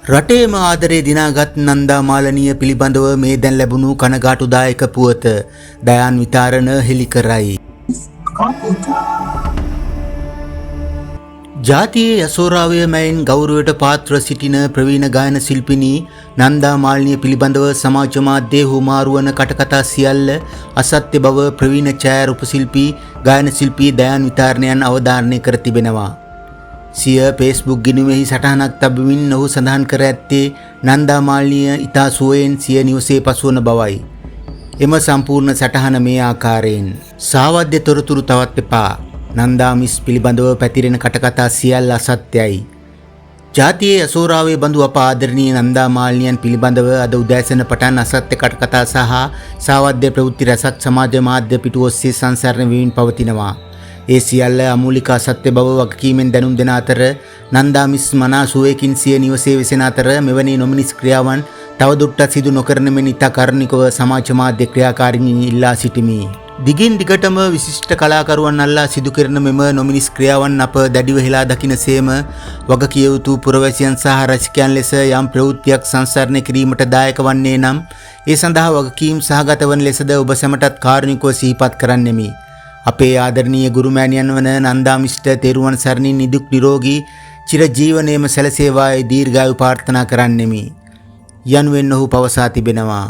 රටේම ආදරේ දිනාගත් නන්දා මාලනිය පිළිබඳව මේ දැන් ලැබුණු කනගාටුදායක පුවත දයාන් විතාරණ හෙළි කරයි. ජාතියේ යසෝරාවය මැයින් ගෞරවයට පාත්‍ර සිටින ප්‍රවීණ ගායන ශිල්පිනී නන්දා මාලනිය පිළිබඳව සමාජ මාධ්‍යයේ හුමාරු වන කටකතා සියල්ල අසත්‍ය බව ප්‍රවීණ ඡායාරූප ශිල්පී ගායන ශිල්පී දයාන් විතාරණයන් අවධාරණය කර තිබෙනවා. සිය Facebook ගිණුමෙහි සටහනක් තබමින් ඔහු සඳහන් කර ඇත්තේ නන්දා මාලනිය ඉතා සුවයෙන් සිය නිවසේ පසුවන බවයි. එම සම්පූර්ණ සටහන මේ ආකාරයෙන්. සාවද්‍ය තොරතුරු තවත් එපා. නන්දා මිස් පිළිබඳව පැතිරෙන කටකතා සියල්ල අසත්‍යයි. ජාතියේ යසෝරාවේ බඳු අප ආදරණීය නන්දා මාලනියන් පිළිබඳව අද උදෑසන පටන් අසත්‍ය කටකතා සහ සාවද්‍ය ප්‍රවෘත්ති රැසක් සමාජ මාධ්‍ය පිටු ඔස්සේ සංසරණය වෙමින් පවතිනවා. ඒ සියල්ල අමූලික අසත්‍ය බව වගකීමෙන් දැනුම් දෙන අතර නන්දා මිස් මනා සුවයකින් සිය නිවසේ වෙසෙන අතර මෙවැනි නොමිනිස් ක්‍රියාවන් තවදුරටත් සිදු නොකරන මෙන් ඉතා කරුණිකව සමාජ මාධ්‍ය ක්‍රියාකාරීන් ඉල්ලා සිටිමි. දිගින් දිගටම විශිෂ්ට කලාකරුවන් අල්ලා සිදු කරන මෙම නොමිනිස් ක්‍රියාවන් අප දැඩිව හෙලා දකිනසේම වගකිය යුතු පුරවැසියන් සහ රසිකයන් ලෙස යම් ප්‍රවෘත්තියක් සංසරණය කිරීමට දායක වන්නේ නම් ඒ සඳහා වගකීම් සහගත වන ලෙසද ඔබ සැමටත් කාරුණිකව සිහිපත් කරන්නෙමි. අපේ ආදරණීය ගුරුමෑණියන් වන නන්දා මිස්ට තෙරුවන් සරණින් නිදුක් නිරෝගී චිර ජීවනයේම සැලසේවායි දීර්ඝායු ප්‍රාර්ථනා කරන්නෙමි. යනුවෙන් ඔහු පවසා තිබෙනවා.